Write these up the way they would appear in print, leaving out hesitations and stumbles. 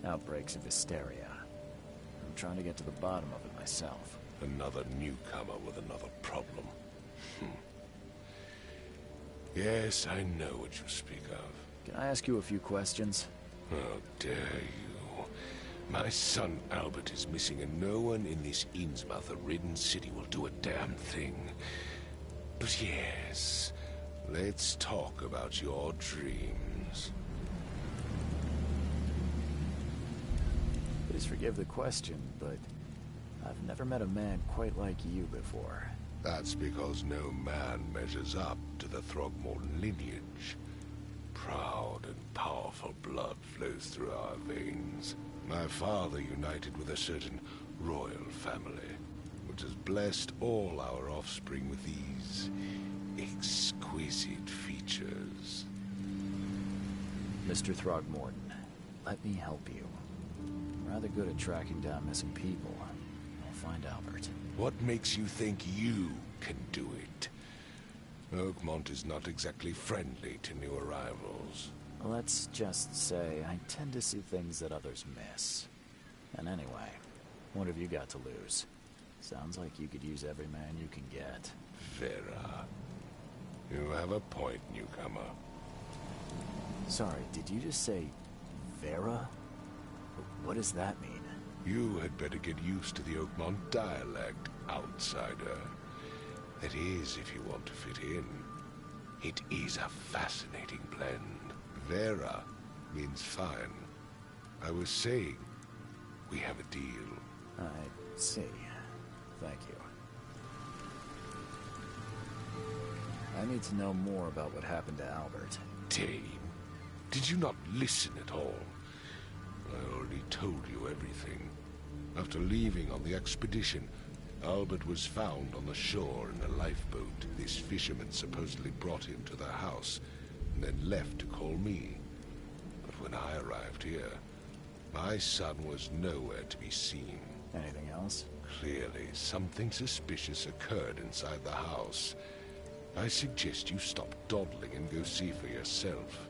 Outbreaks of hysteria. I'm trying to get to the bottom of it myself. Another newcomer with another problem. Yes, I know what you speak of. Can I ask you a few questions? How dare you? My son Albert is missing, and no one in this Innsmouth-ridden city will do a damn thing. But yes, let's talk about your dreams. Please forgive the question, but I've never met a man quite like you before. That's because no man measures up to the Throgmorton lineage. Proud and powerful blood flows through our veins. My father united with a certain royal family, which has blessed all our offspring with these exquisite features. Mr. Throgmorton, let me help you. I'm rather good at tracking down missing people. I'll find Albert. What makes you think you can do it? Oakmont is not exactly friendly to new arrivals. Let's just say I tend to see things that others miss. And anyway, what have you got to lose? Sounds like you could use every man you can get. Vera. You have a point, newcomer. Sorry, did you just say Vera? What does that mean? You had better get used to the Oakmont dialect, outsider. That is, if you want to fit in. It is a fascinating blend. Vera means fine. I was saying, we have a deal. I see. Thank you. I need to know more about what happened to Albert. Dame, did you not listen at all? I already told you everything. After leaving on the expedition, Albert was found on the shore in a lifeboat. This fisherman supposedly brought him to their house, and then left to call me. But when I arrived here, my son was nowhere to be seen. Anything else? Clearly, something suspicious occurred inside the house. I suggest you stop dawdling and go see for yourself.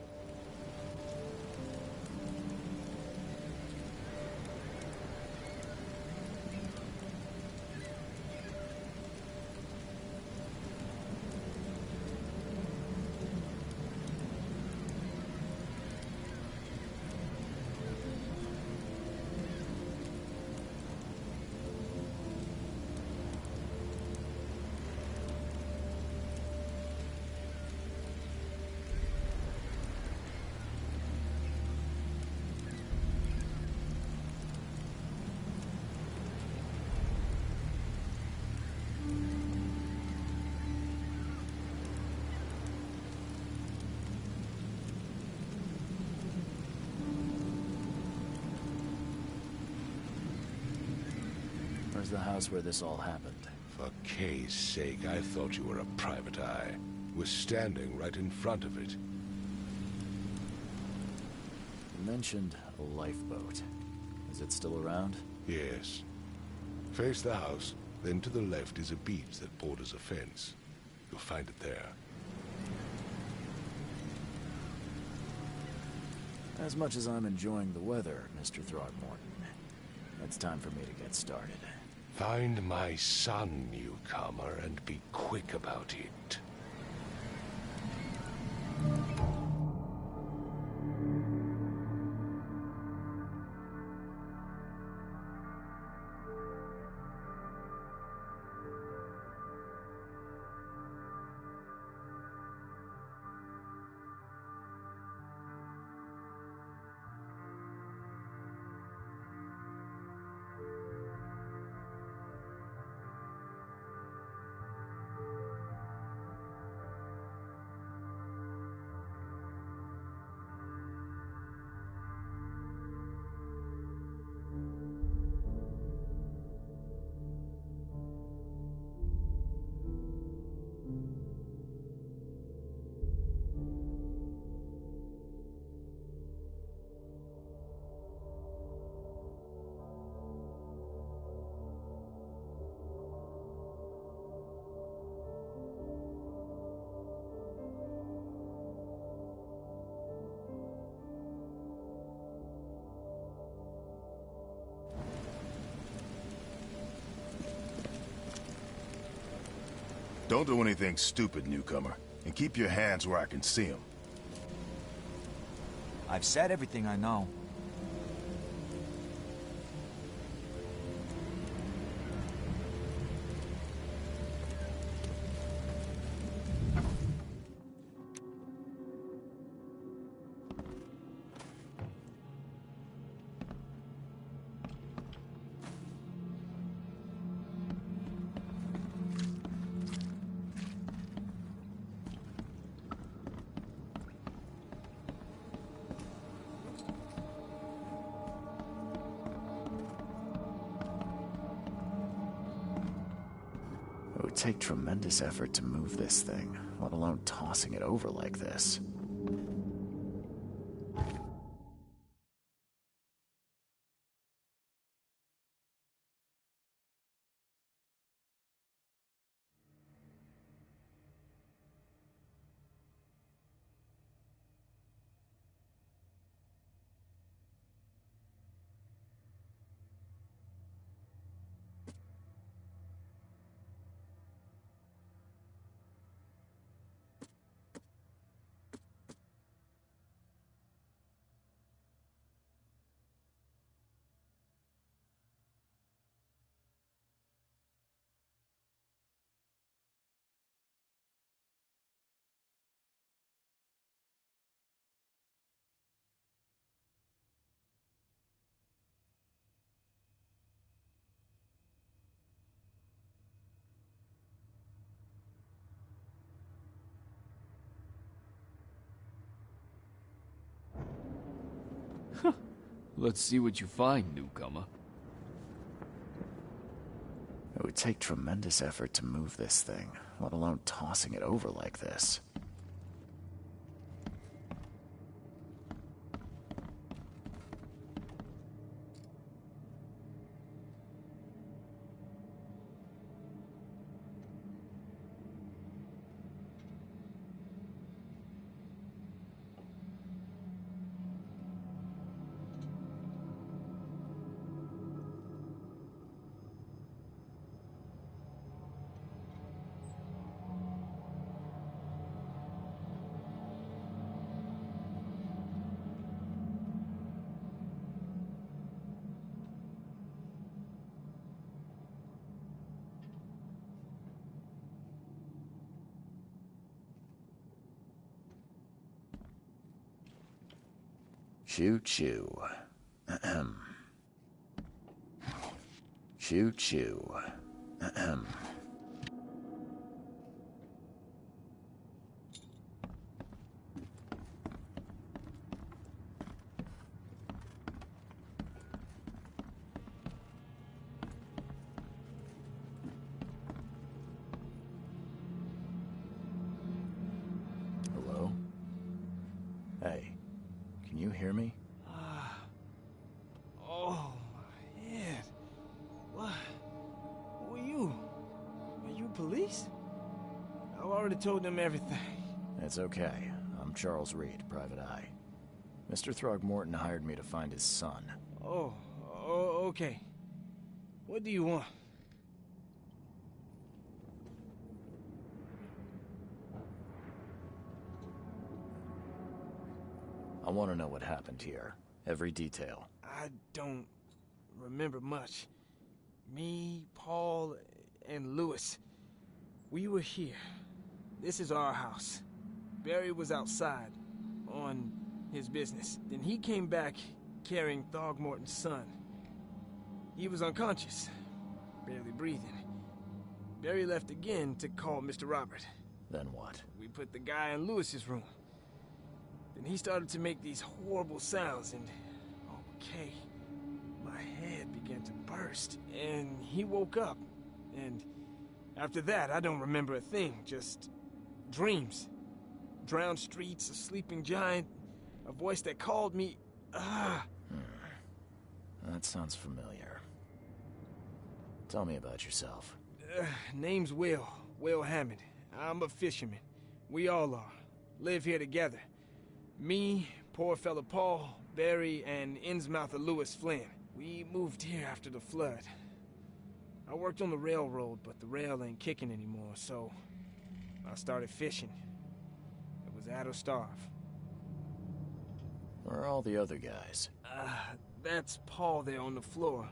Where's the house where this all happened? For Kay's sake, I thought you were a private eye. Was standing right in front of it. You mentioned a lifeboat. Is it still around? Yes. Face the house, then to the left is a beach that borders a fence. You'll find it there. As much as I'm enjoying the weather, Mr. Throgmorton, it's time for me to get started. Find my son, newcomer, and be quick about it. Don't do anything stupid, newcomer. And keep your hands where I can see them. I've said everything I know. It would take tremendous effort to move this thing, let alone tossing it over like this. Let's see what you find, newcomer. It would take tremendous effort to move this thing, let alone tossing it over like this. Choo choo. Ahem. Choo choo. Ahem. Hello? Hey. Can you hear me? Oh, my head. What? Who are you? Are you police? I already told them everything. It's okay. I'm Charles Reed, Private Eye. Mr. Throgmorton hired me to find his son. Oh, okay. What do you want? I want to know what happened here. Every detail. I don't remember much. Me, Paul, and Lewis. We were here. This is our house. Barry was outside, on his business. Then he came back carrying Throgmorton's son. He was unconscious, barely breathing. Barry left again to call Mr. Robert. Then what? We put the guy in Lewis's room. Then he started to make these horrible sounds and... okay. My head began to burst, and he woke up. And after that, I don't remember a thing, just dreams. Drowned streets, a sleeping giant, a voice that called me... That sounds familiar. Tell me about yourself. Name's Will Hammond. I'm a fisherman. We all are. Live here together. Me, poor fella Paul, Barry, and Innsmouther Lewis Flynn. We moved here after the flood. I worked on the railroad, but the rail ain't kicking anymore, so I started fishing. It was at or starve. Where are all the other guys? That's Paul there on the floor.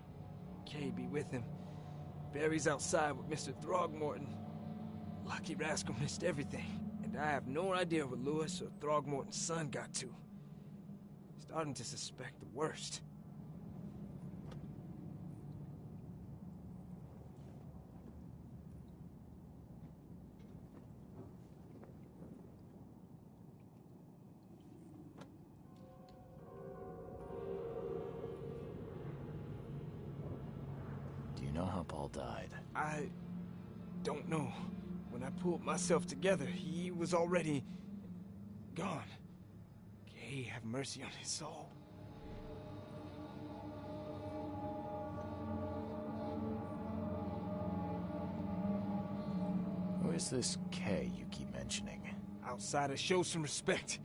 Kay be with him. Barry's outside with Mr. Throgmorton. Lucky rascal missed everything. And I have no idea what Lewis or Throgmorton's son got to. Starting to suspect the worst. Do you know how Paul died? I don't know. When I pulled myself together, he was already gone. Kay have mercy on his soul. Who is this Kay you keep mentioning? Outsiders, show some respect.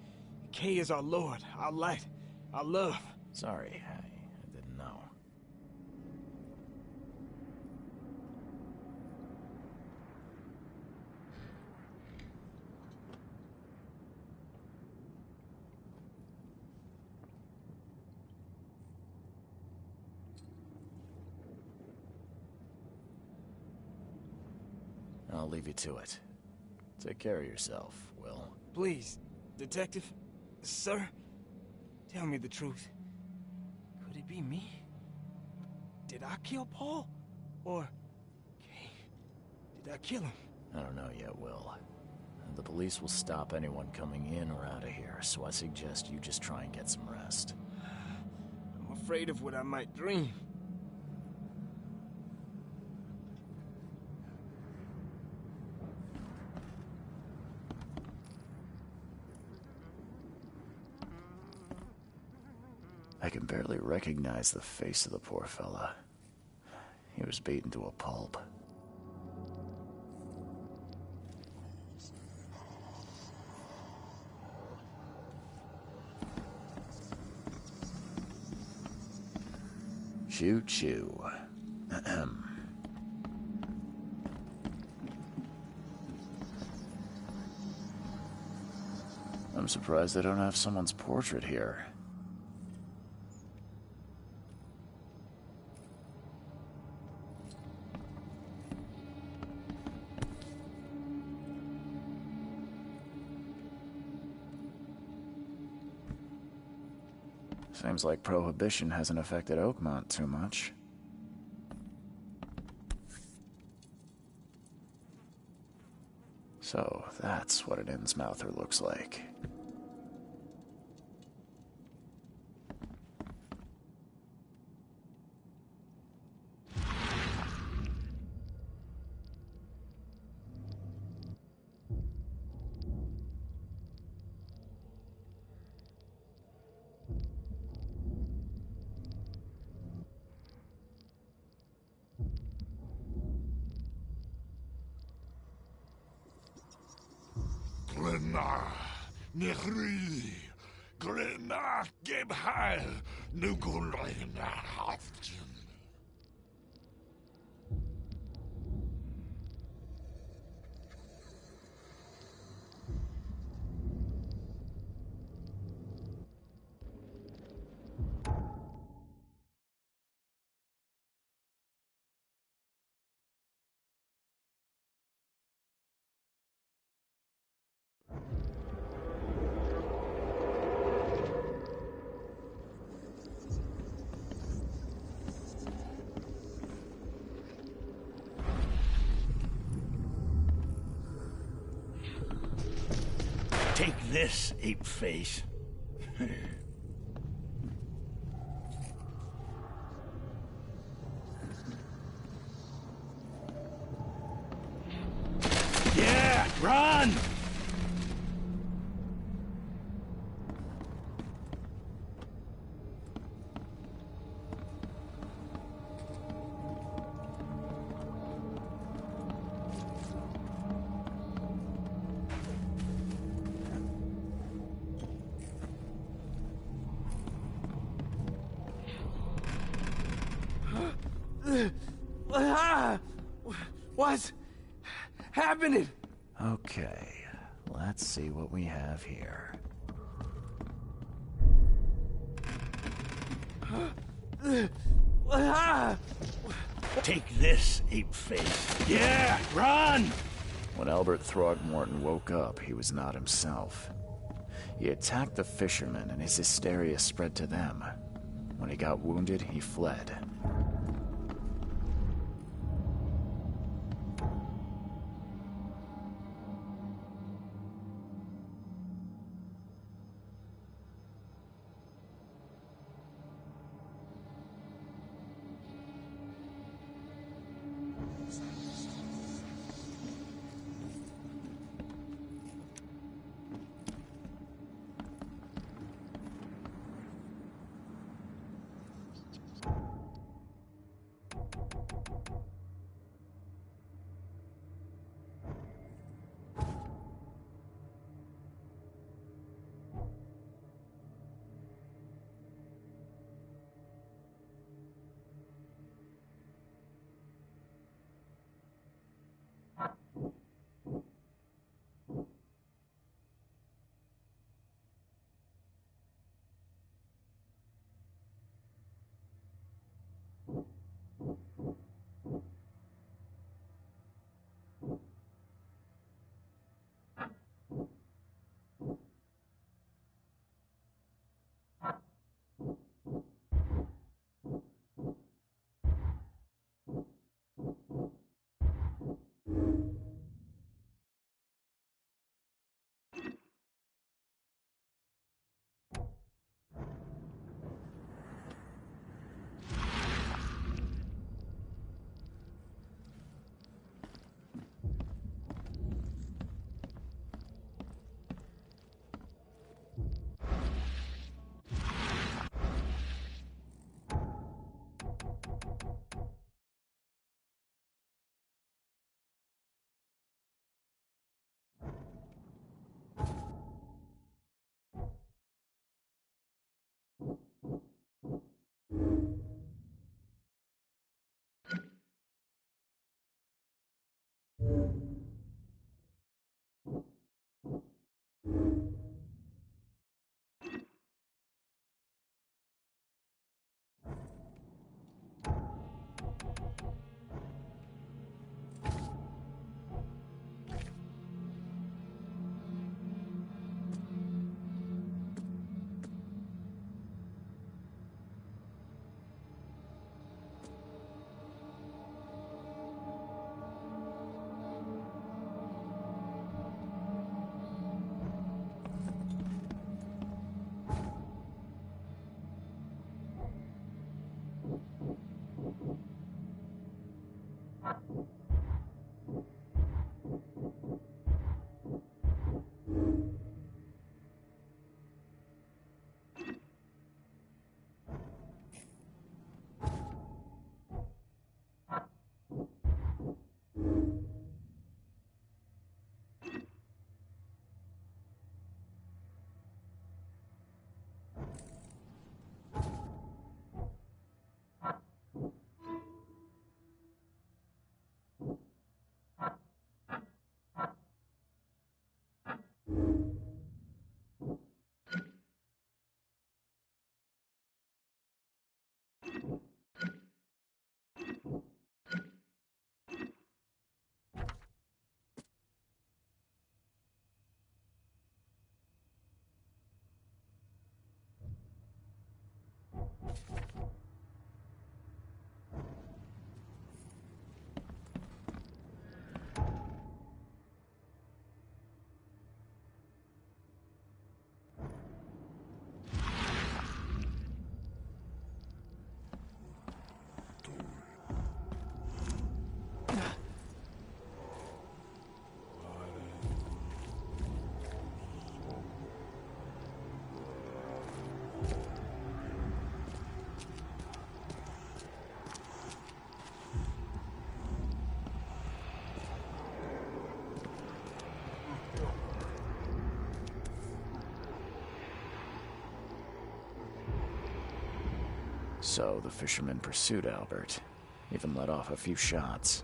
Kay is our lord, our light, our love. Sorry, I didn't know. I'll leave you to it. Take care of yourself, Will. Please, detective, sir, tell me the truth. Could it be me? Did I kill Paul? Or, Kay, did I kill him? I don't know yet, Will. The police will stop anyone coming in or out of here, so I suggest you just try and get some rest. I'm afraid of what I might dream. I can barely recognize the face of the poor fella. He was beaten to a pulp. Choo-choo. Ahem. I'm surprised they don't have someone's portrait here. Seems like Prohibition hasn't affected Oakmont too much. So, that's what an Innsmouther looks like. Glenna, Nehri, Glenna, Gebheil, Nugulena, Haften. Take this, ape-face. Yeah, run! What's happening? Okay, let's see what we have here. Take this, ape-face. Yeah, run! When Albert Throgmorton woke up, he was not himself. He attacked the fishermen, and his hysteria spread to them. When he got wounded, he fled. So the fishermen pursued Albert, even let off a few shots.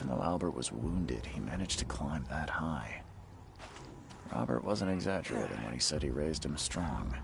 Even though Albert was wounded, he managed to climb that high. Robert wasn't exaggerating when he said he raised him strong.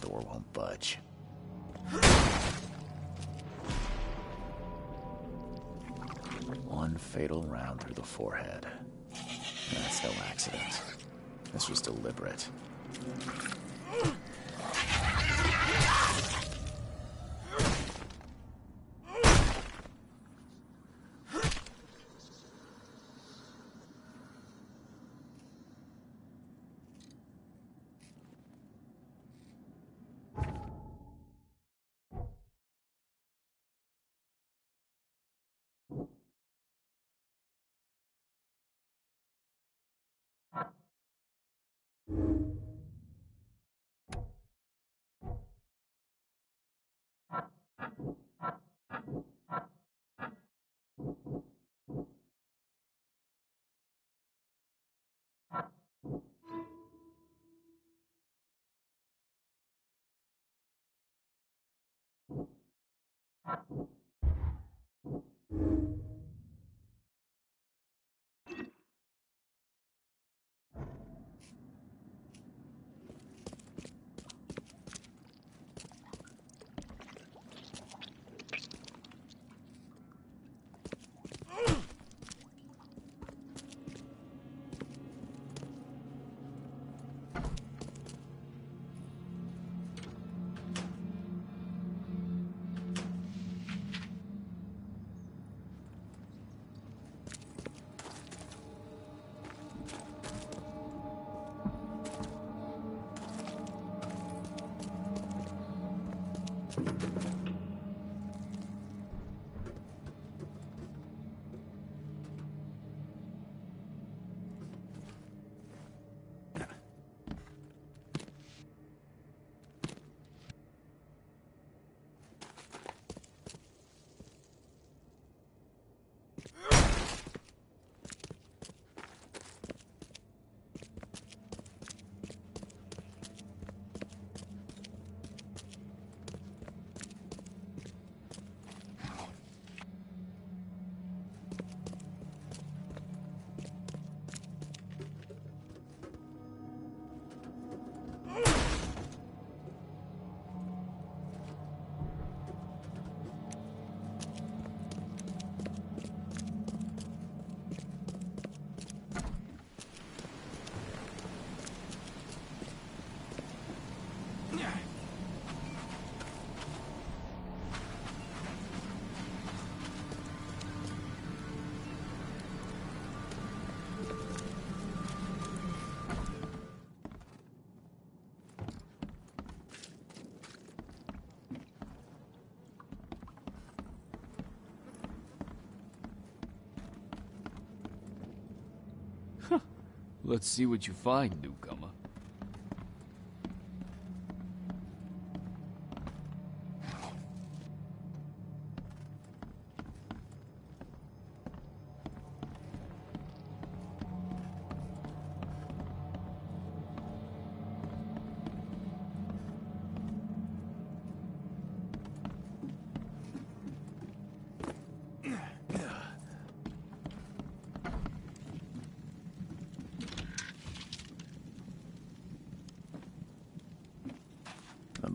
The door won't budge. One fatal round through the forehead. That's no accident. This was deliberate. Let's see what you find, newcomer.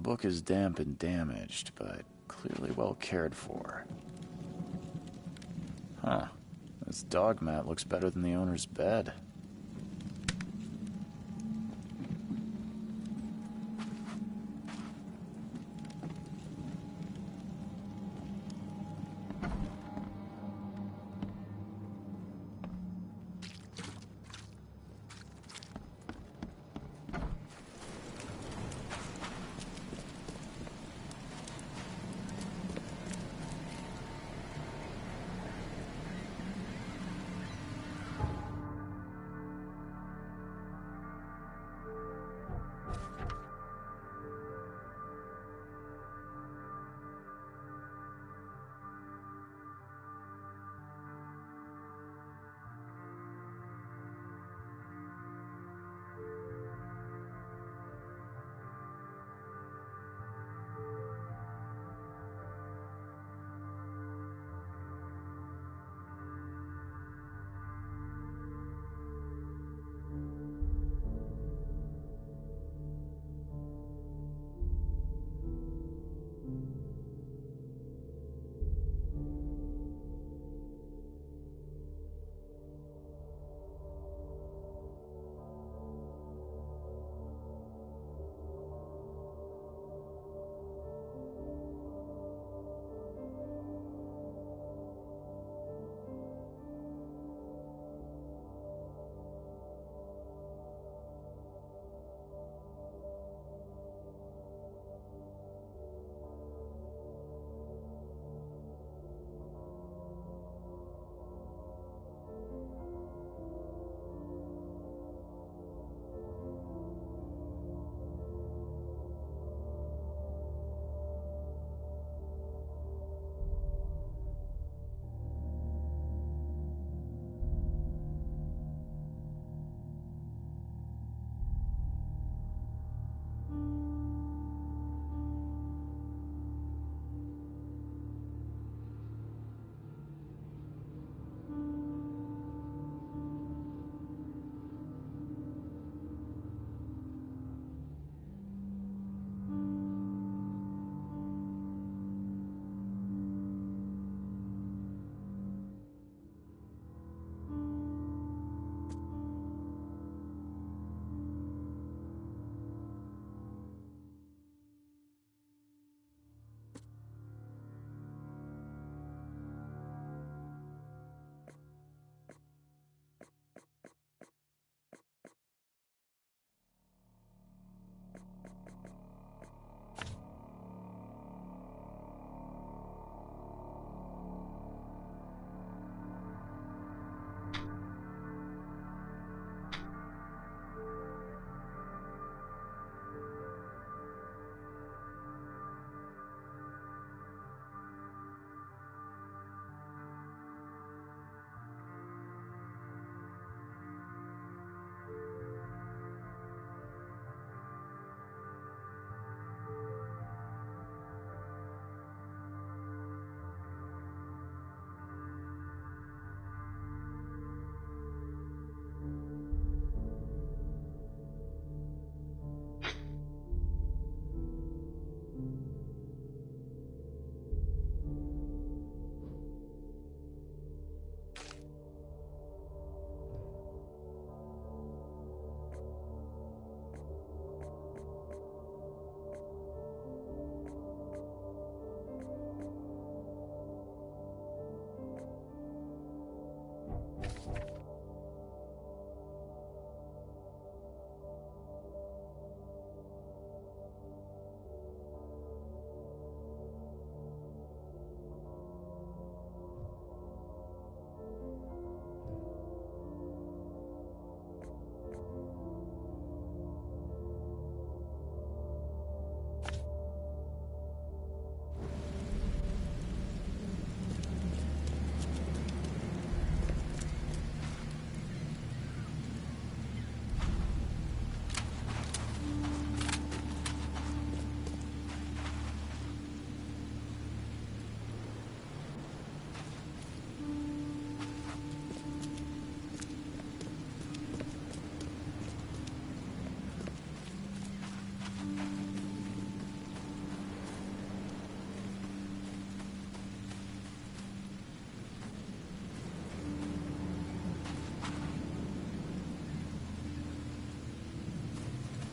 book is damp and damaged, but clearly well cared for. Huh. This dog mat looks better than the owner's bed.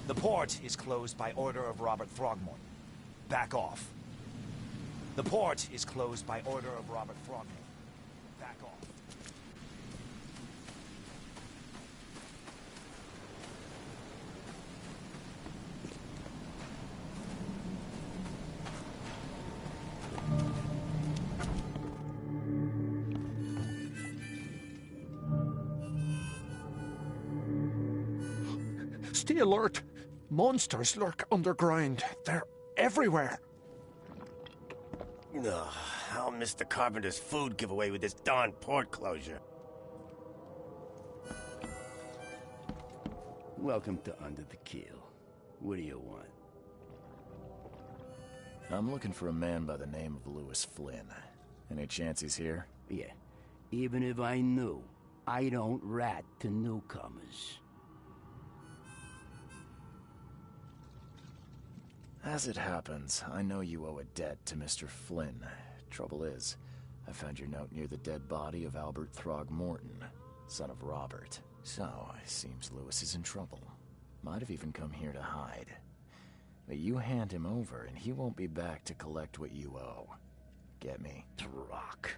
The port is closed by order of Robert Throgmorton. Back off. The port is closed by order of Robert Throgmorton. Back off. Stay alert. Monsters lurk underground. They're everywhere. Ugh, I'll miss the Carpenter's food giveaway with this darn port closure. Welcome to Under the Keel. What do you want? I'm looking for a man by the name of Lewis Flynn. Any chance he's here? Yeah, even if I knew, I don't rat to newcomers. As it happens, I know you owe a debt to Mr. Flynn. Trouble is, I found your note near the dead body of Albert Throgmorton, son of Robert. So, it seems Lewis is in trouble. Might have even come here to hide. But you hand him over, and he won't be back to collect what you owe. Get me? Rock.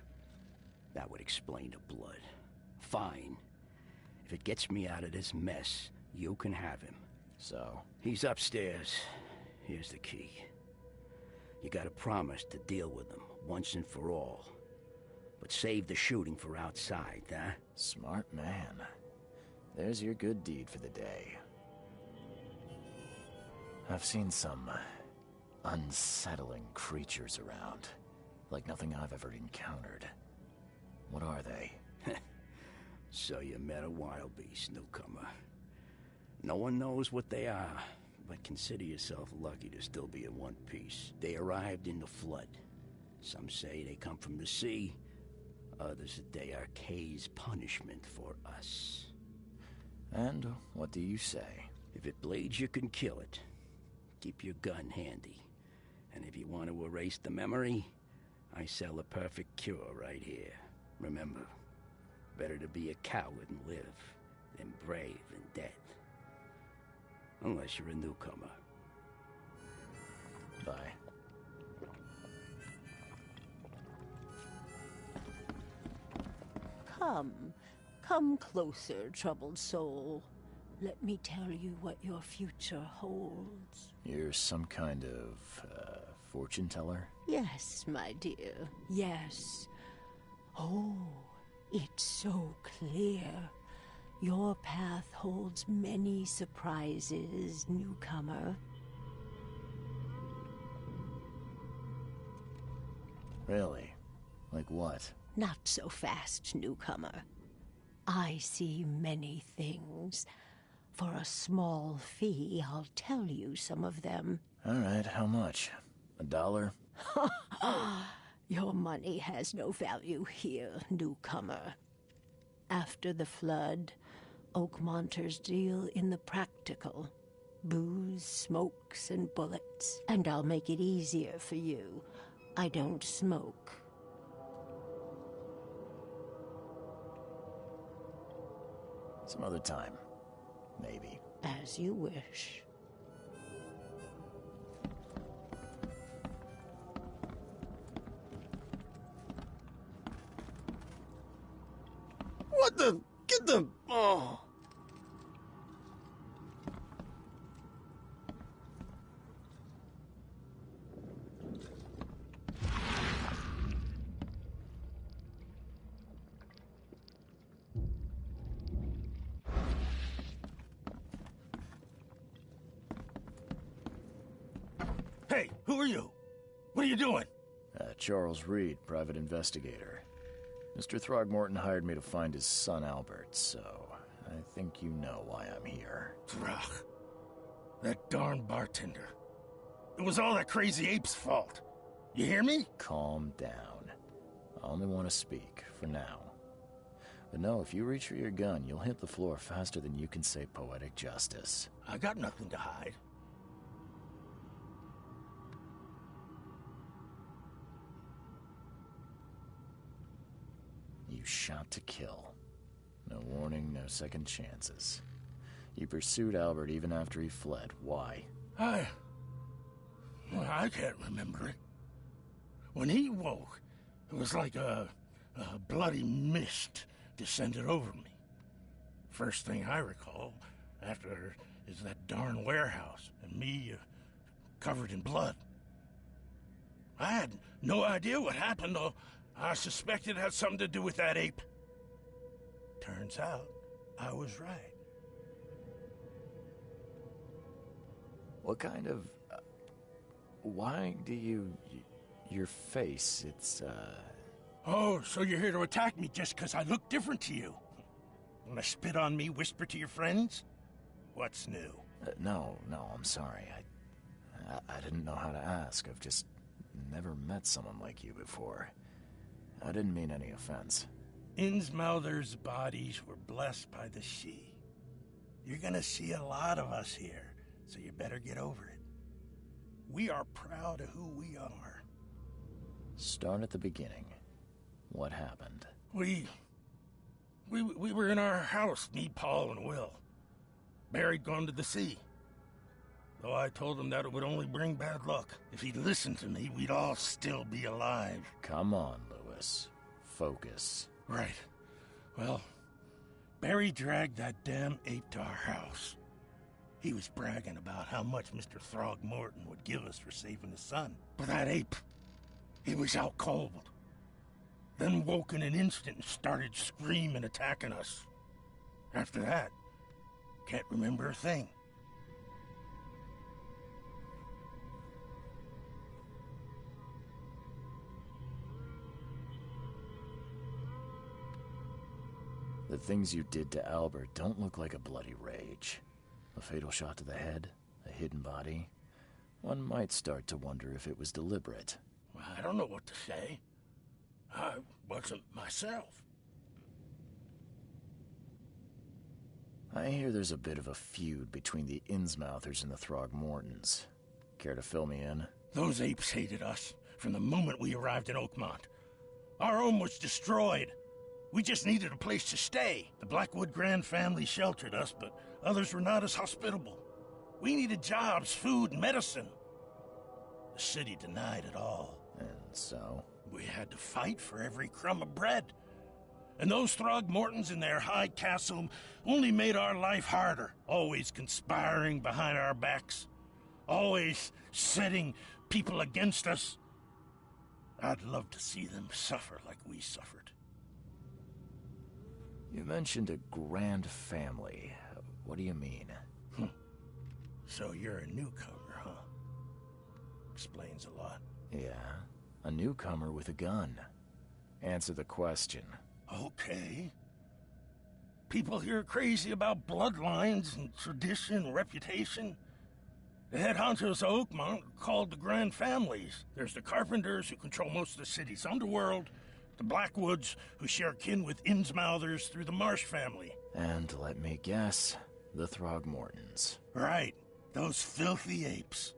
That would explain the blood. Fine. If it gets me out of this mess, you can have him. So? He's upstairs. Here's the key. You gotta promise to deal with him, once and for all. But save the shooting for outside, huh? Smart man. There's your good deed for the day. I've seen some unsettling creatures around. Like nothing I've ever encountered. What are they? So you met a wild beast, newcomer. No one knows what they are, but consider yourself lucky to still be in one piece. They arrived in the flood. Some say they come from the sea. Others that they are Kay's punishment for us. And what do you say? If it bleeds, you can kill it. Keep your gun handy. And if you want to erase the memory, I sell a perfect cure right here. Remember, better to be a coward and live than brave and dead. Unless you're a newcomer. Bye. Come closer, troubled soul. Let me tell you what your future holds. You're some kind of, fortune teller? Yes, my dear, yes. Oh, it's so clear. Your path holds many surprises, newcomer. Really? Like what? Not so fast, newcomer. I see many things. For a small fee, I'll tell you some of them. All right, how much? $1? Your money has no value here, newcomer. After the flood, Oakmonters deal in the practical. Booze, smokes, and bullets. And I'll make it easier for you. I don't smoke. Some other time. Maybe. As you wish. What the? Get the... Oh. Hey, who are you? What are you doing? Charles Reed, private investigator. Mr. Throgmorton hired me to find his son Albert, so I think you know why I'm here. Drach. That darn bartender. It was all that crazy ape's fault. You hear me? Calm down. I only want to speak, for now. But no, if you reach for your gun, you'll hit the floor faster than you can say poetic justice. I got nothing to hide. You shot to kill. No warning, no second chances. You pursued Albert even after he fled. Why? I can't remember it. When he woke, it was like a bloody mist descended over me. First thing I recall after is that darn warehouse and me covered in blood. I had no idea what happened, though. I suspected it had something to do with that ape. Turns out, I was right. What kind of... why do you... your face, it's, Oh, so you're here to attack me just because I look different to you? Wanna spit on me, whisper to your friends? What's new? No, I'm sorry. I didn't know how to ask. I've just never met someone like you before. I didn't mean any offense. Innsmouther's bodies were blessed by the sea. You're gonna see a lot of us here, so you better get over it. We are proud of who we are. Start at the beginning. What happened? We were in our house, me, Paul, and Will. Barry'd gone to the sea. Though I told him that it would only bring bad luck. If he'd listened to me, we'd all still be alive. Come on, Lewis. Focus. Right. Well, Barry dragged that damn ape to our house. He was bragging about how much Mr. Throgmorton would give us for saving his son. But that ape, he was out cold. Then woke in an instant and started screaming, attacking us. After that, can't remember a thing. The things you did to Albert don't look like a bloody rage. A fatal shot to the head, a hidden body. One might start to wonder if it was deliberate. I don't know what to say. I wasn't myself. I hear there's a bit of a feud between the Innsmouthers and the Throgmortons. Care to fill me in? Those apes hated us from the moment we arrived in Oakmont. Our home was destroyed. We just needed a place to stay. The Blackwood Grand family sheltered us, but others were not as hospitable. We needed jobs, food, and medicine. The city denied it all. And so? We had to fight for every crumb of bread. And those Throgmortons in their high castle only made our life harder, always conspiring behind our backs, always setting people against us. I'd love to see them suffer like we suffered. You mentioned a grand family. What do you mean? So you're a newcomer, huh? Explains a lot. Yeah, a newcomer with a gun. Answer the question. Okay. People here are crazy about bloodlines and tradition and reputation. The head honchos of Oakmont are called the Grand Families. There's the Carpenters, who control most of the city's underworld, the Blackwoods, who share kin with Innsmouthers through the Marsh family. And let me guess, the Throgmortons. Right, those filthy apes.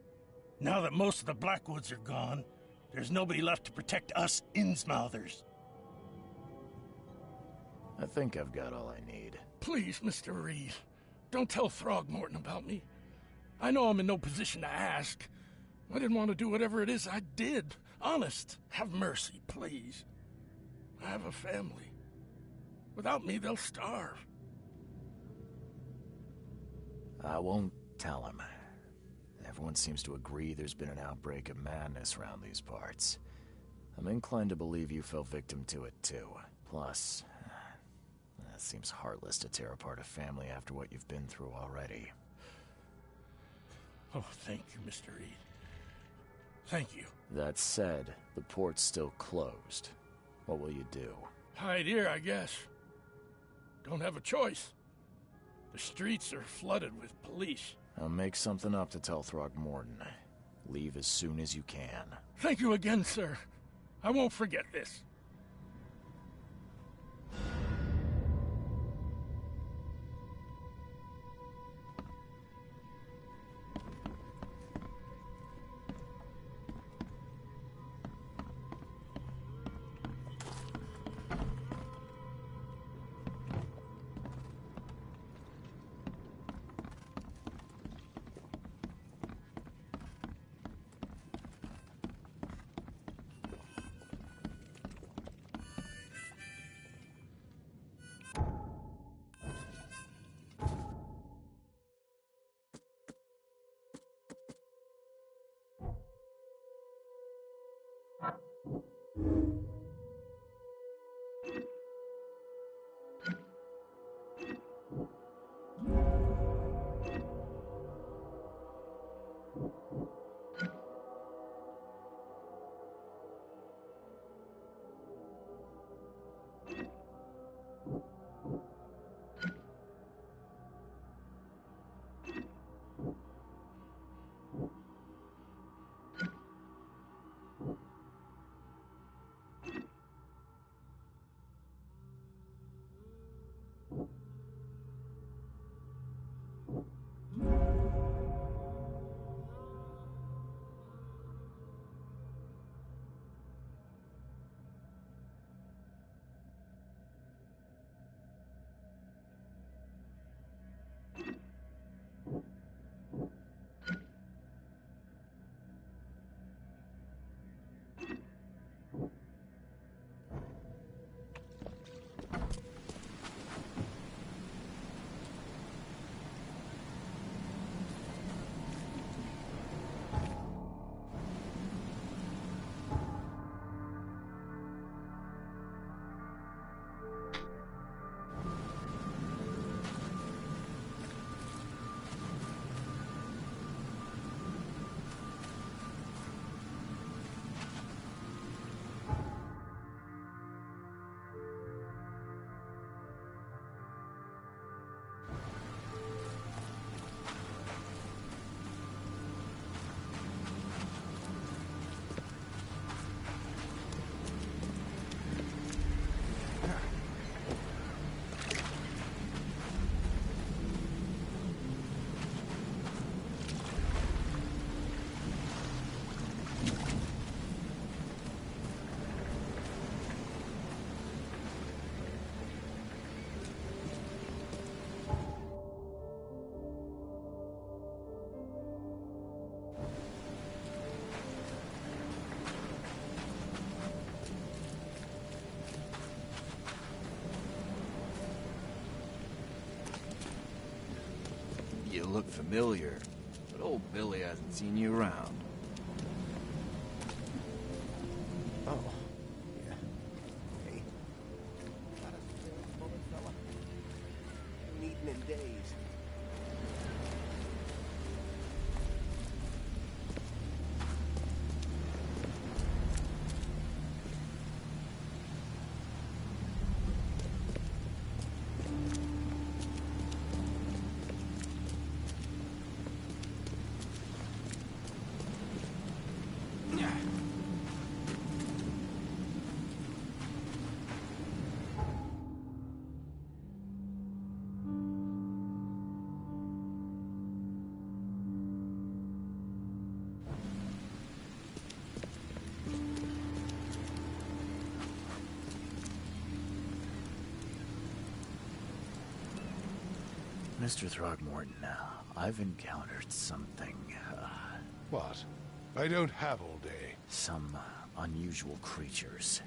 Now that most of the Blackwoods are gone, there's nobody left to protect us Innsmouthers. I think I've got all I need. Please, Mr. Reed, don't tell Throgmorton about me. I know I'm in no position to ask. I didn't want to do whatever it is I did. Honest, have mercy, please. I have a family. Without me, they'll starve. I won't tell him. Everyone seems to agree there's been an outbreak of madness around these parts. I'm inclined to believe you fell victim to it too. Plus, it seems heartless to tear apart a family after what you've been through already. Oh, thank you, Mr. Reed. Thank you. That said, the port's still closed. What will you do? Hide here, I guess. Don't have a choice. The streets are flooded with police. I'll make something up to tell Throgmorton. Leave as soon as you can. Thank you again, sir. I won't forget this. You look familiar, but old Billy hasn't seen you around. Oh, yeah. Hey. Not a spare moment, fella. Haven't eaten in days. Mr. Throgmorton, I've encountered something, What? I don't have all day. some unusual creatures,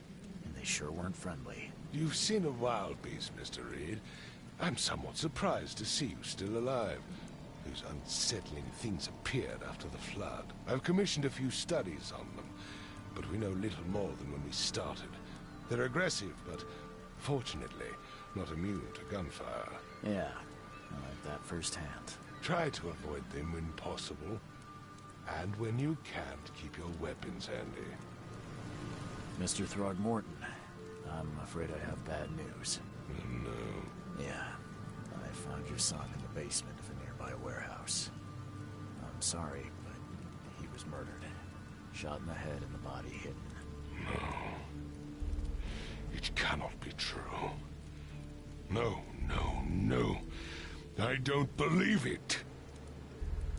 and they sure weren't friendly. You've seen a wild beast, Mr. Reed. I'm somewhat surprised to see you still alive. Those unsettling things appeared after the flood. I've commissioned a few studies on them, but we know little more than when we started. They're aggressive, but fortunately not immune to gunfire. Yeah, I like that firsthand. Try to avoid them when possible. And when you can't, keep your weapons handy. Mr. Throgmorton, I'm afraid I have bad news. No. Yeah, I found your son in the basement of a nearby warehouse. I'm sorry, but he was murdered. Shot in the head and the body hidden. No. It cannot be true. No, no, no. I don't believe it.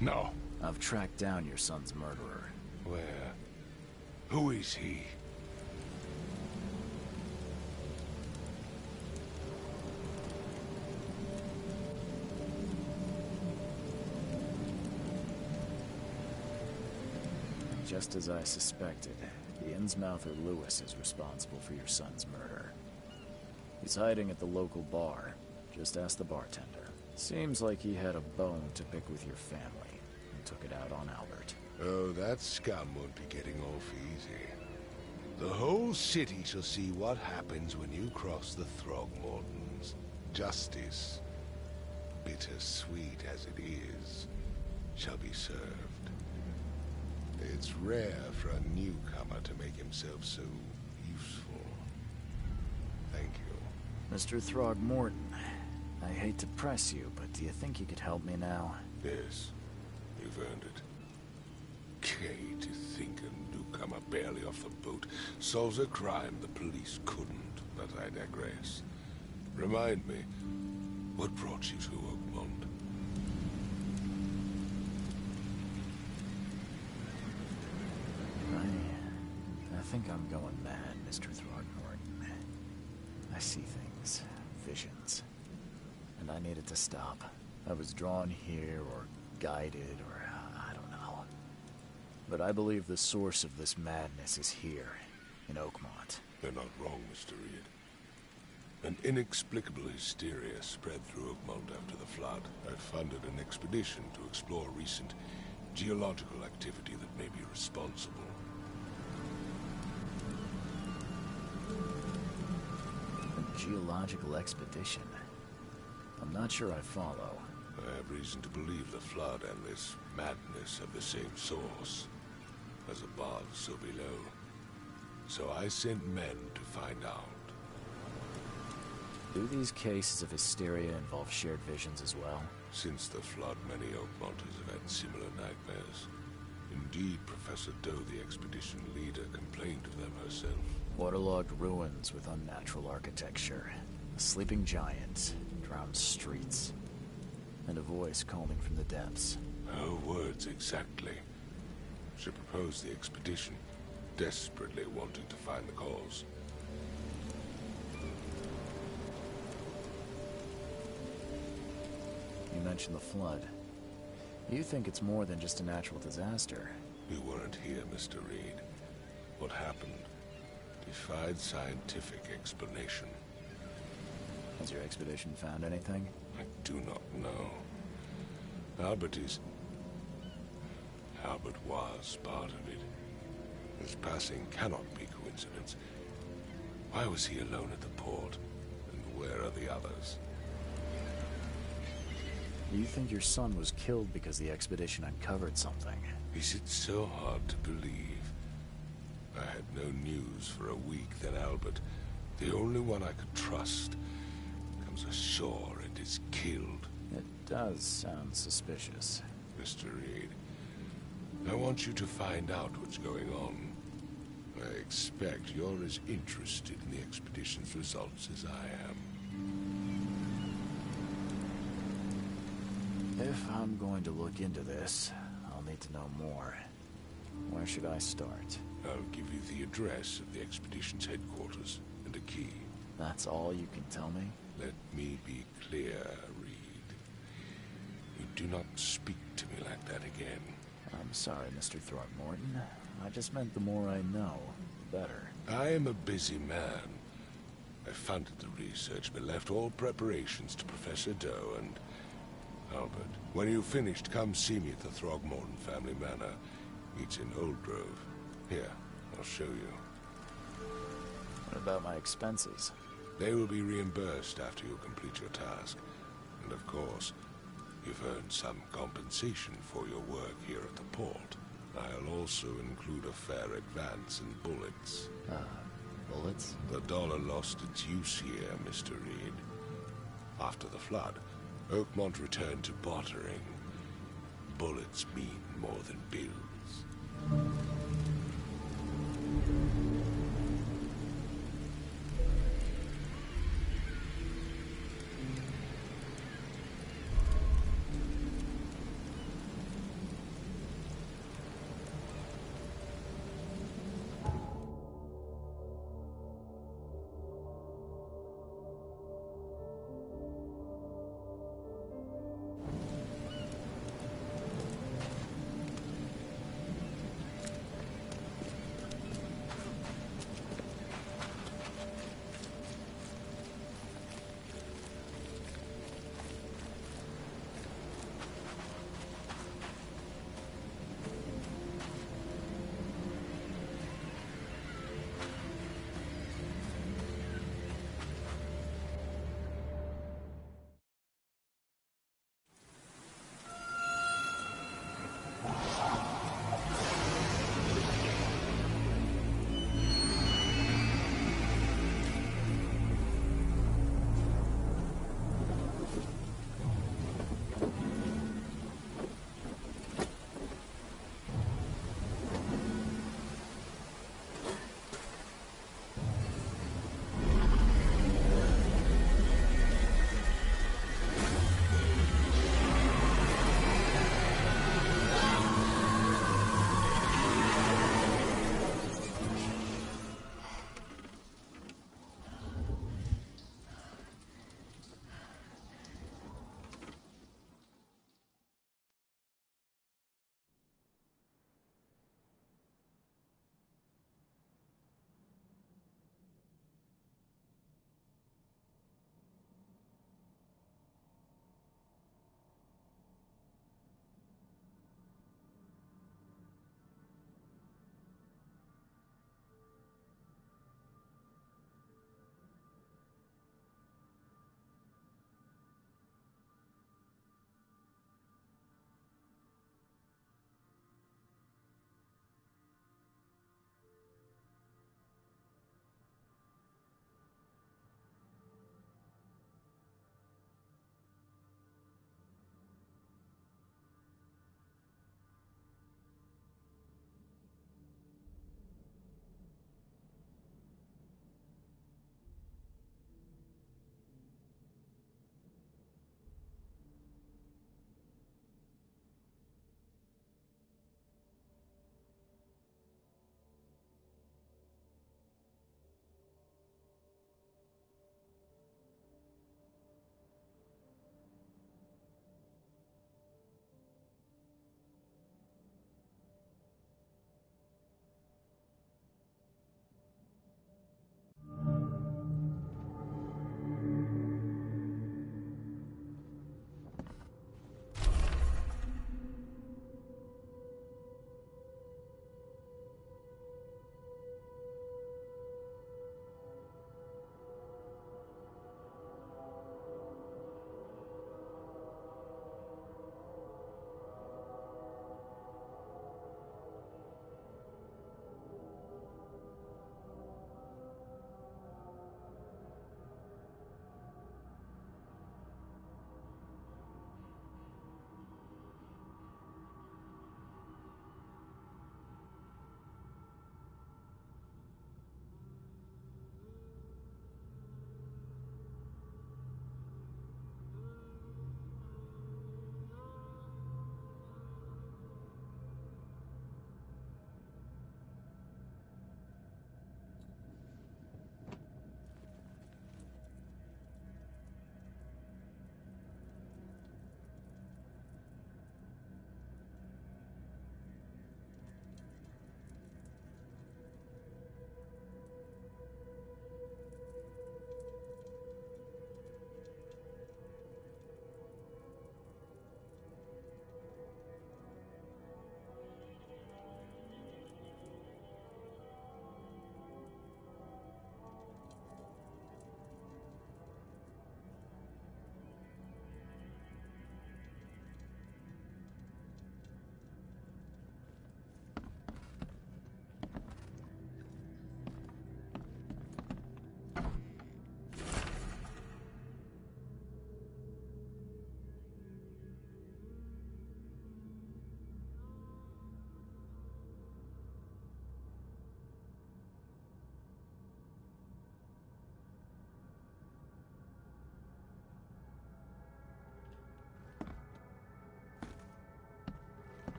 No. I've tracked down your son's murderer. Where? Who is he? Just as I suspected, the Innsmouther Lewis is responsible for your son's murder. He's hiding at the local bar. Just ask the bartender. Seems like he had a bone to pick with your family and took it out on Albert. Oh, that scum won't be getting off easy. The whole city shall see what happens when you cross the Throgmortons. Justice as sweet as it is, shall be served. It's rare for a newcomer to make himself so useful. Thank you. Mr. Throgmorton, I hate to press you, but do you think you could help me now? Yes, you've earned it. Kay, to think a newcomer barely off the boat solves a crime the police couldn't, but I digress. Remind me, what brought you to Oakmont? I think I'm going mad, Mr. Throgmorton. I see things, visions, and I needed to stop. I was drawn here, or guided, or I don't know. But I believe the source of this madness is here, in Oakmont. They're not wrong, Mr. Reed. An inexplicable hysteria spread through Oakmont after the flood. I funded an expedition to explore recent geological activity that may be responsible. A geological expedition? I'm not sure I follow. I have reason to believe the flood and this madness have the same source. As above, so below. So I sent men to find out. Do these cases of hysteria involve shared visions as well? Since the flood, many Oakmonters have had similar nightmares. Indeed, Professor Doe, the expedition leader, complained of them herself. Waterlogged ruins with unnatural architecture, a sleeping giant, drowned streets, and a voice calling from the depths. Her words exactly. She proposed the expedition, desperately wanting to find the cause. You mentioned the flood. You think it's more than just a natural disaster. You weren't here, Mr. Reed. What happened defied scientific explanation. Has your expedition found anything? I do not know. Albert was part of it. His passing cannot be coincidence. Why was he alone at the port? And where are the others? You think your son was killed because the expedition uncovered something? Is it so hard to believe? I had no news for a week, then Albert, the only one I could trust, comes ashore and is killed. It does sound suspicious. Mr. Reed, I want you to find out what's going on. I expect you're as interested in the expedition's results as I am. If I'm going to look into this, I'll need to know more. Where should I start? I'll give you the address of the expedition's headquarters and a key. That's all you can tell me? Let me be clear, Reed. You do not speak to me like that again. I'm sorry, Mr. Throckmorton. I just meant the more I know, the better. I am a busy man. I funded the research, but left all preparations to Professor Doe and Albert. When you've finished, come see me at the Throgmorton family manor. It's in Old Grove. Here, I'll show you. What about my expenses? They will be reimbursed after you complete your task. And of course, you've earned some compensation for your work here at the port. I'll also include a fair advance in bullets. Bullets? The dollar lost its use here, Mr. Reed. After the flood, Oakmont returned to bartering. Bullets mean more than bills.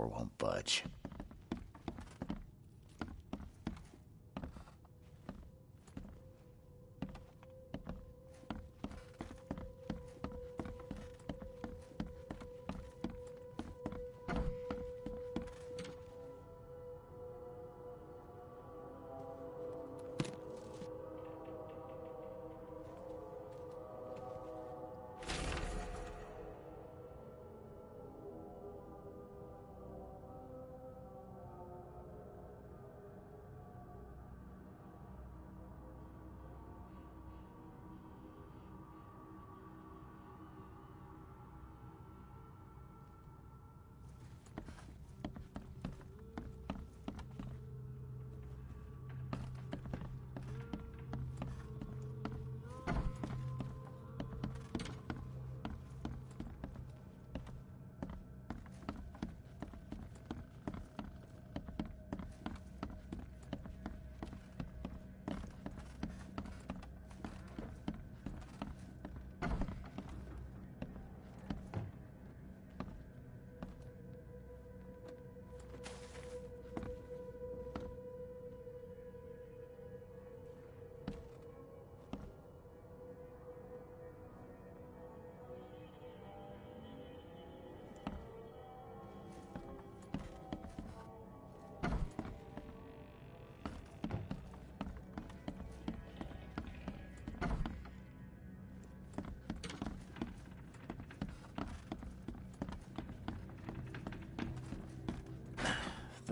door won't budge.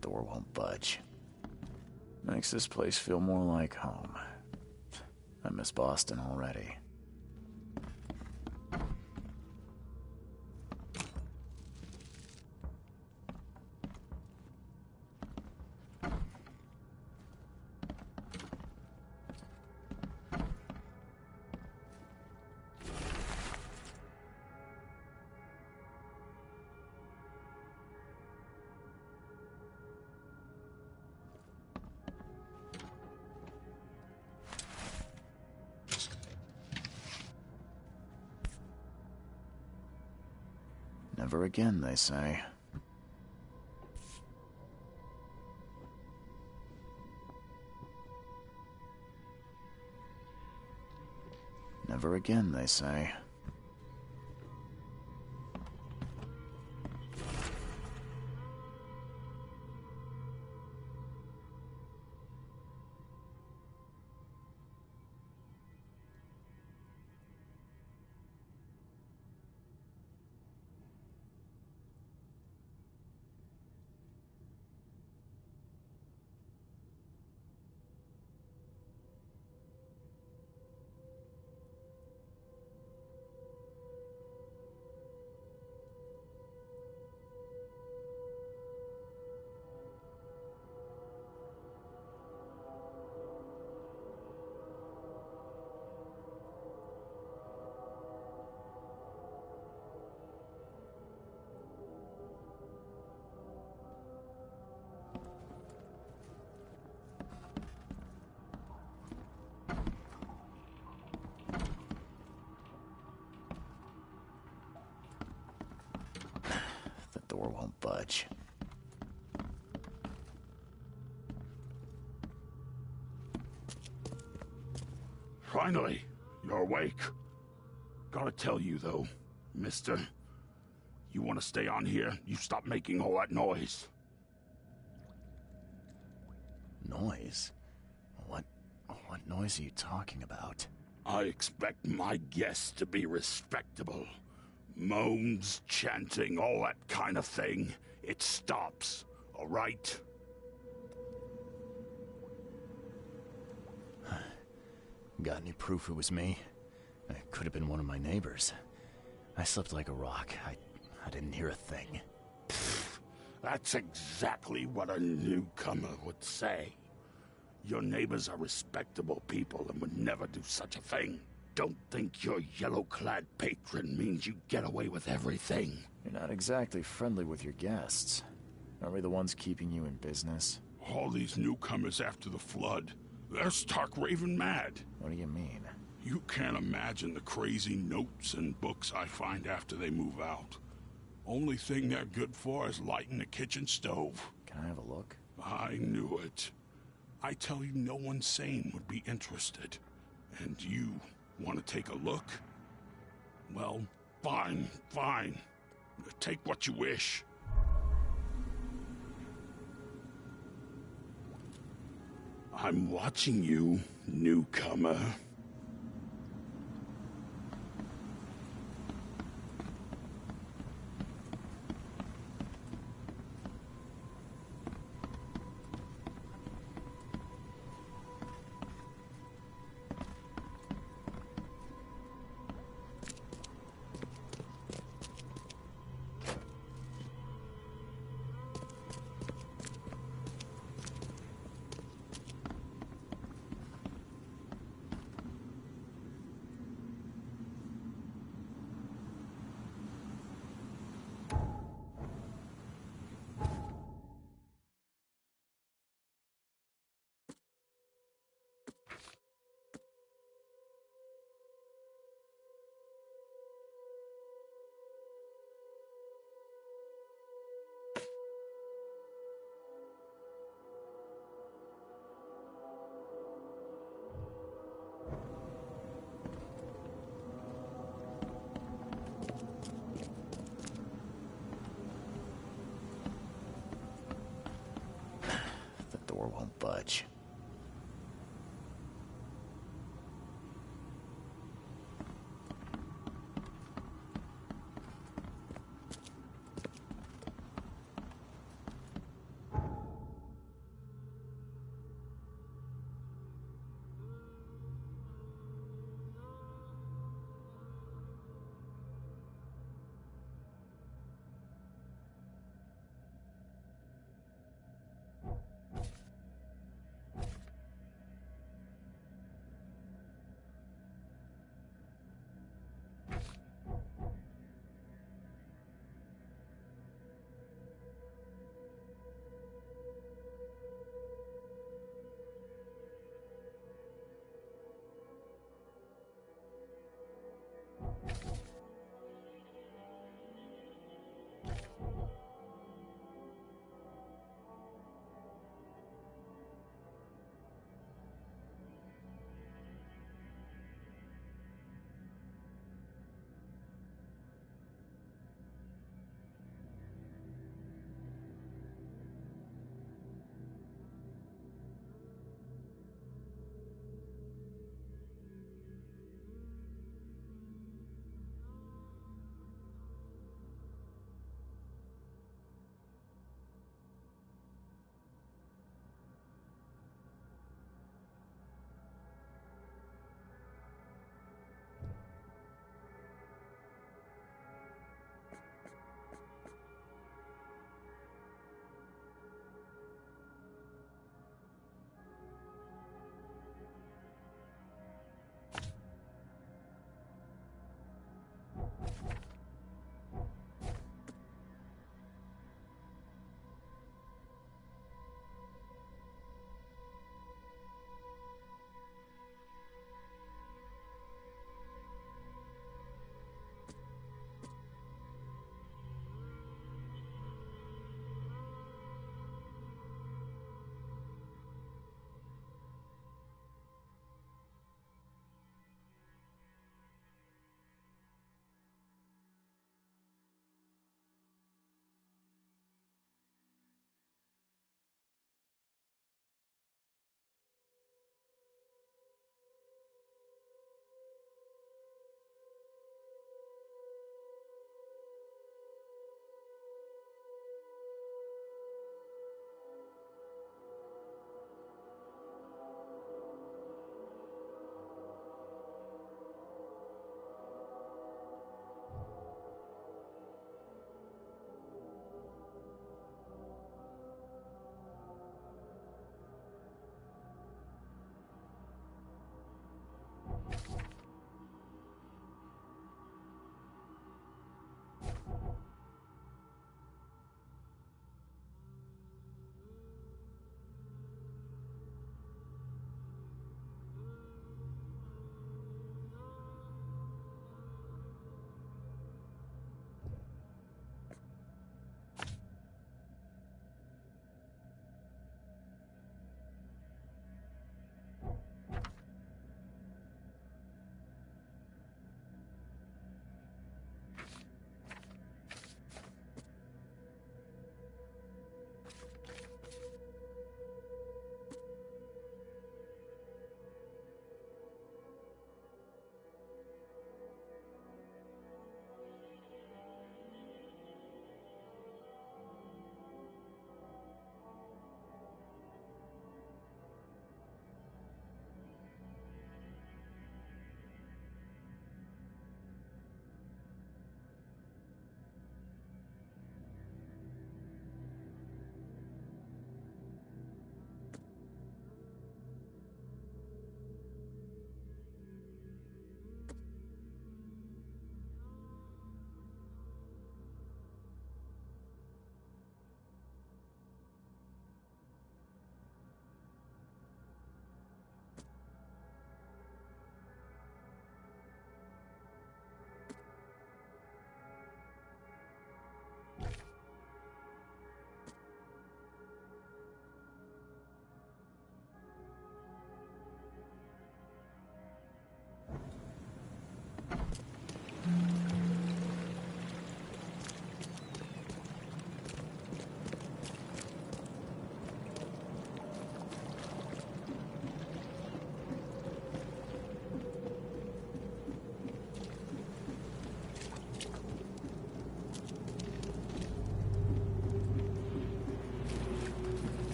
Door won't budge. Makes this place feel more like home. I miss Boston already. Never again, they say. Never again, they say. The door won't budge. Finally, you're awake. Gotta tell you, though, mister, you want to stay on here, you stop making all that noise. Noise? What noise are you talking about? I expect my guests to be respectable. Moans, chanting, all that kind of thing. It stops, all right? Got any proof it was me? It could have been one of my neighbors. I slept like a rock. I didn't hear a thing. That's exactly what a newcomer would say. Your neighbors are respectable people and would never do such a thing. Don't think your yellow-clad patron means you get away with everything. You're not exactly friendly with your guests. Are we the ones keeping you in business? All these newcomers after the flood, they're stark raving mad. What do you mean? You can't imagine the crazy notes and books I find after they move out. Only thing they're good for is lighting the kitchen stove. Can I have a look? I knew it. I tell you, no one sane would be interested. And you want to take a look? Well, fine, fine. Take what you wish. I'm watching you, newcomer.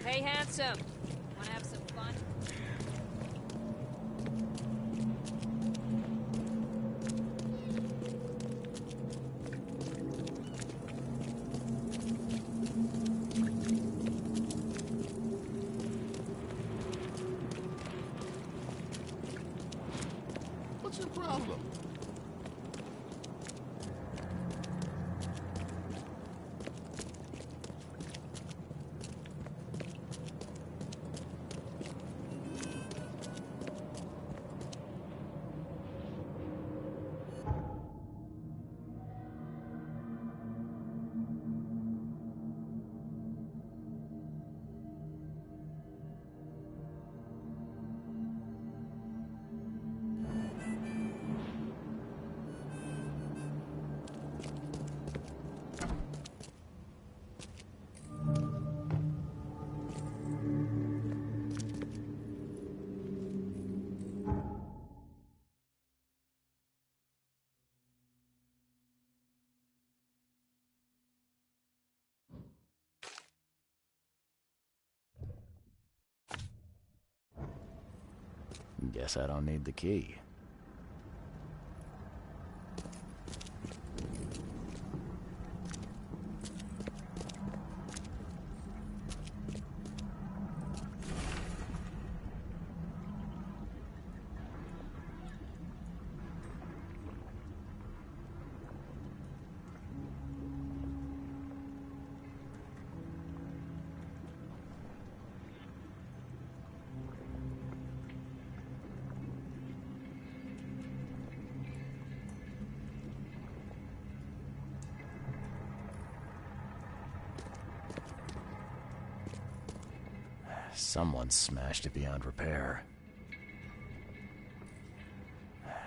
Hey, handsome. Wanna have some fun? What's your problem? Guess I don't need the key. Someone smashed it beyond repair.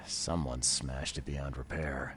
Someone smashed it beyond repair.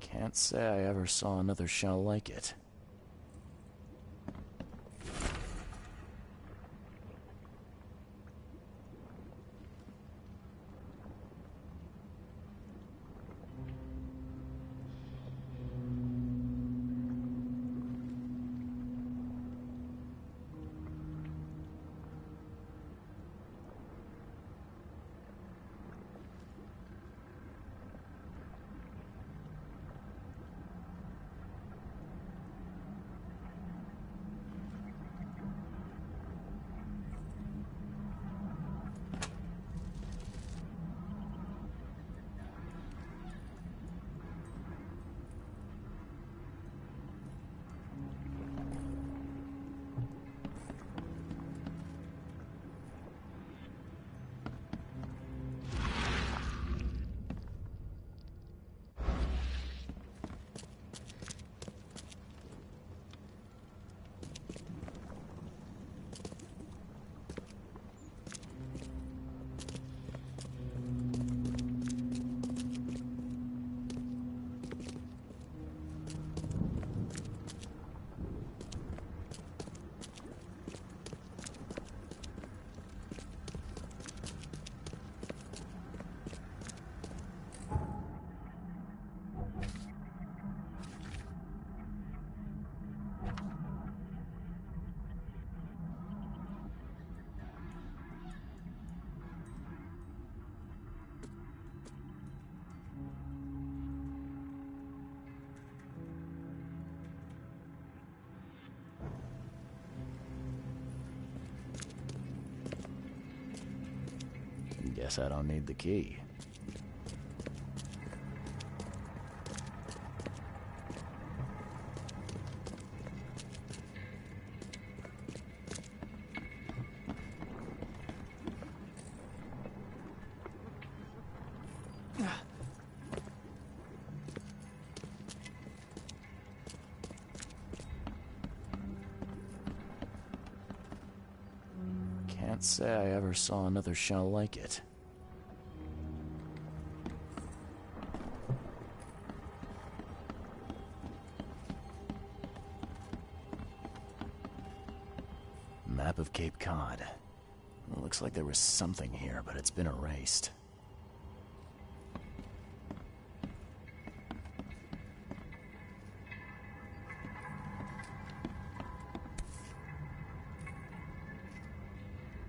Can't say I ever saw another shell like it. Guess I don't need the key. Can't say I ever saw another shell like it. Map of Cape Cod. It looks like there was something here, but it's been erased.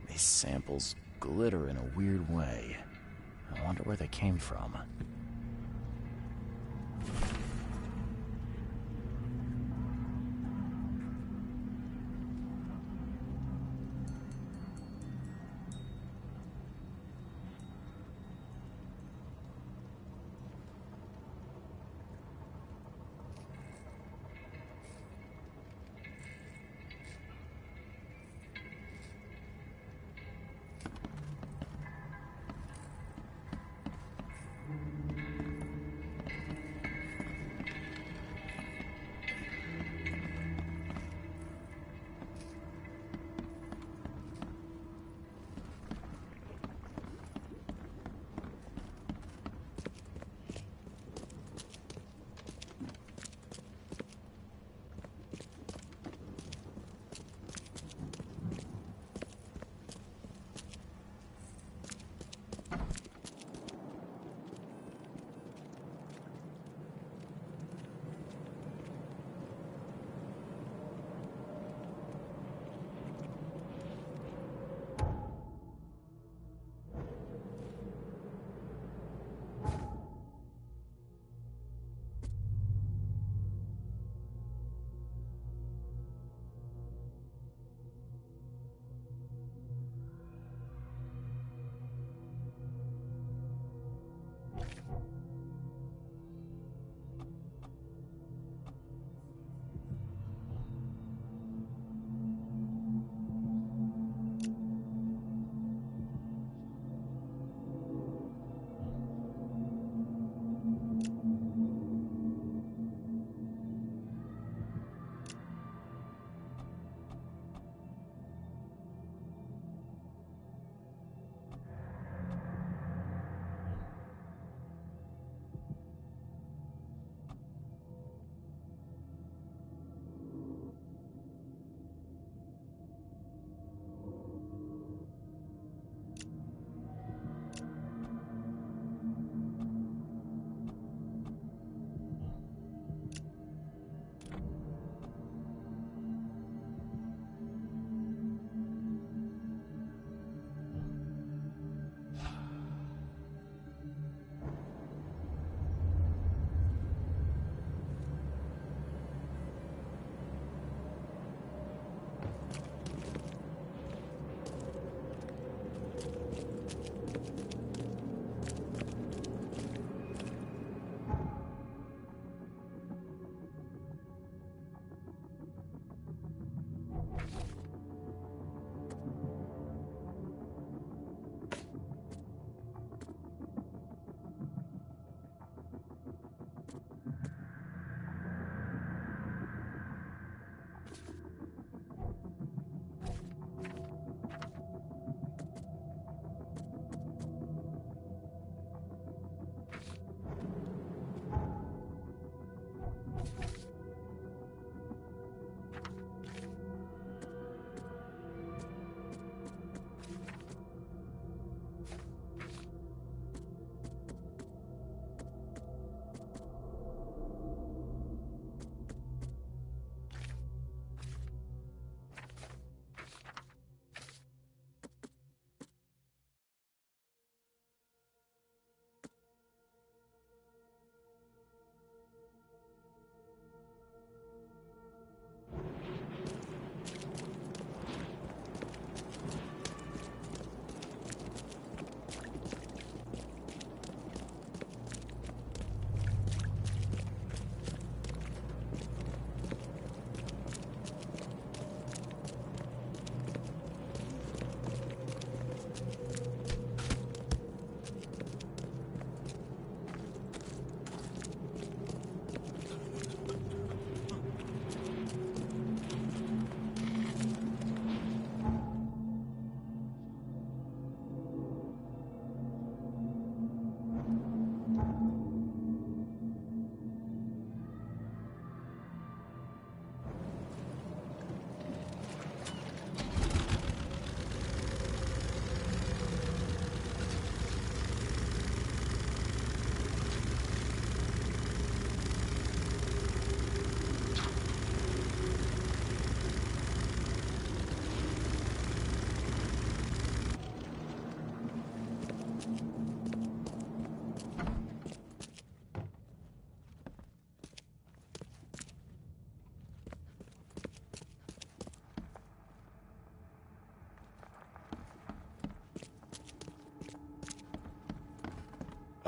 These samples glitter in a weird way. I wonder where they came from.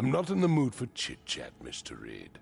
I'm not in the mood for chit-chat, Mr. Reed.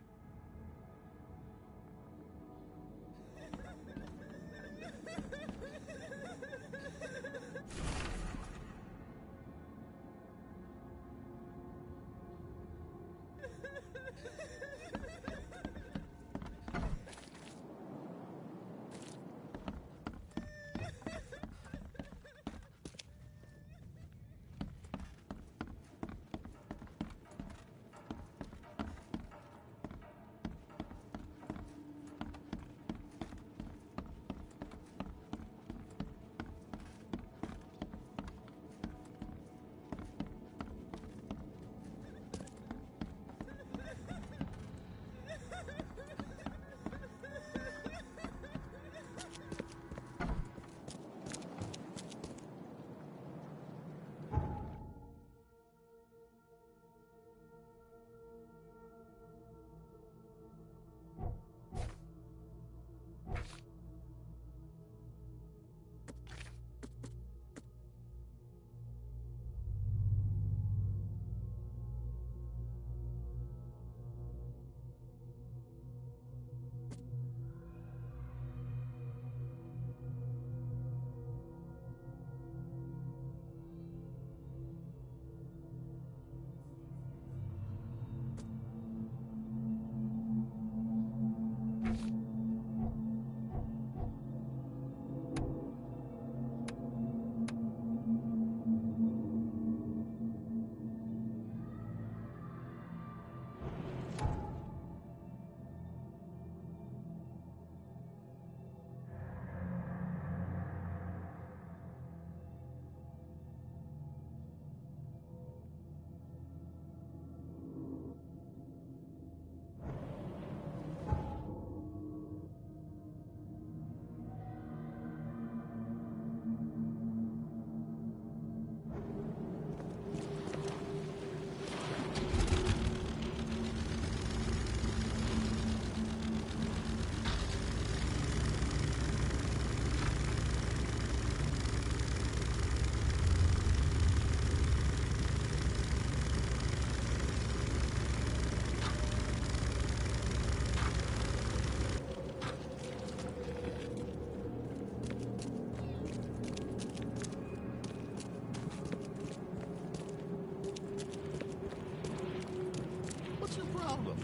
What's your problem?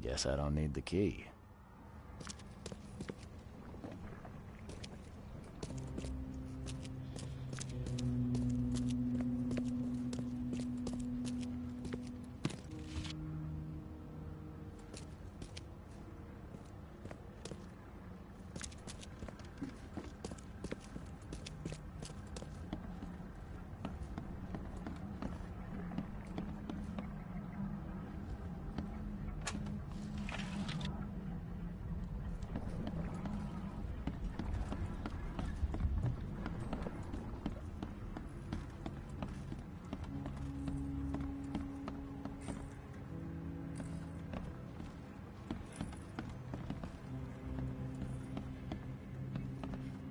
Guess I don't need the key.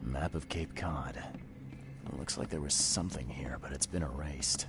Map of Cape Cod. It looks like there was something here, but it's been erased.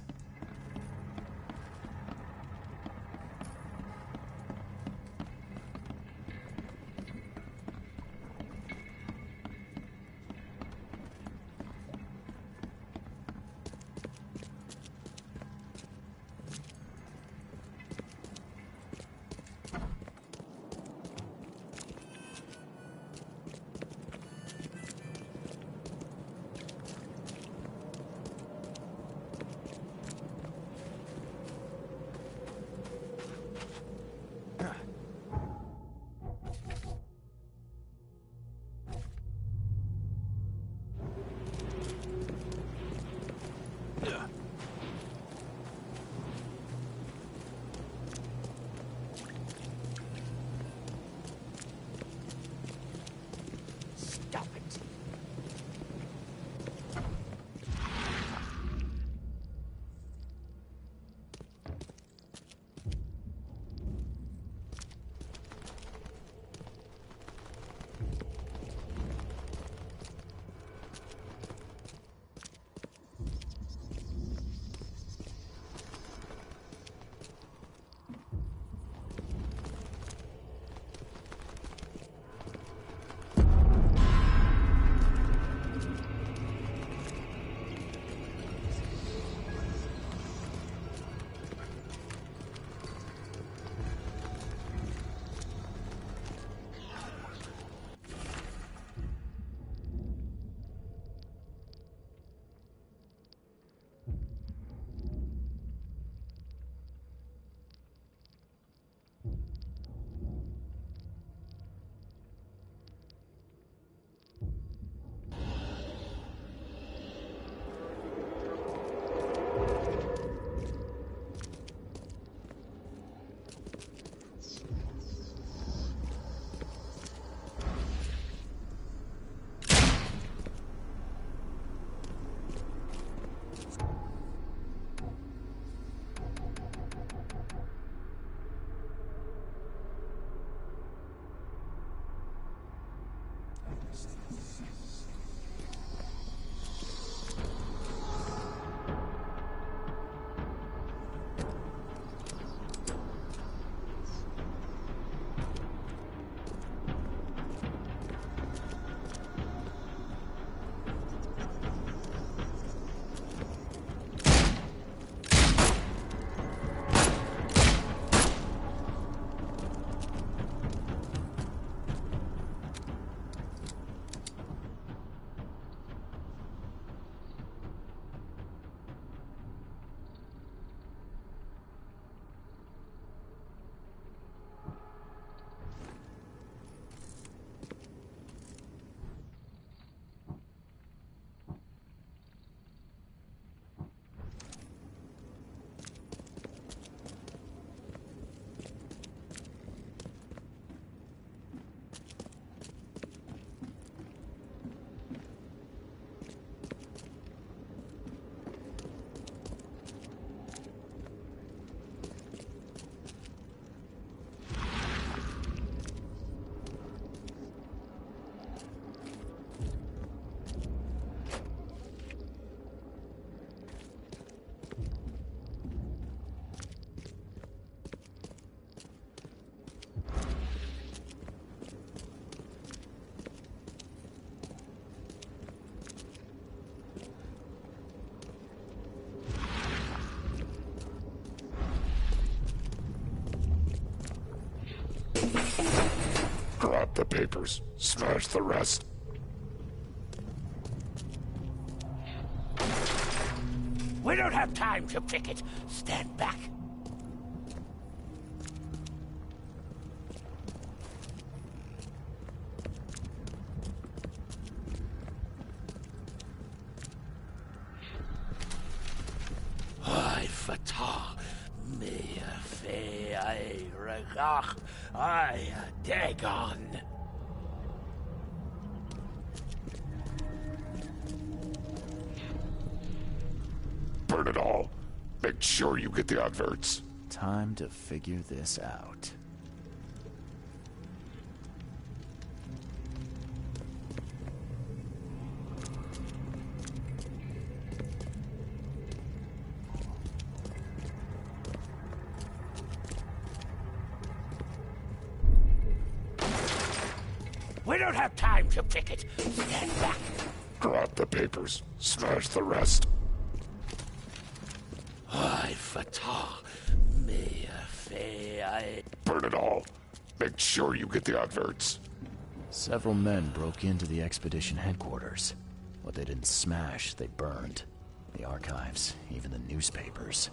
papers. Smash the rest. We don't have time to picket. Stand back. I fatah me fe I regach I dagon. Burn it all. Make sure you get the adverts. Time to figure this out. We don't have time to picket. Stand back. Grab the papers. Smash the rest. I fatah me fe I. Burn it all. Make sure you get the adverts. Several men broke into the expedition headquarters. What they didn't smash, they burned. The archives, even the newspapers.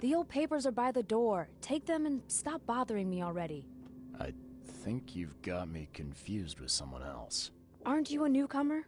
The old papers are by the door. Take them and stop bothering me already. I think you've got me confused with someone else. Aren't you a newcomer?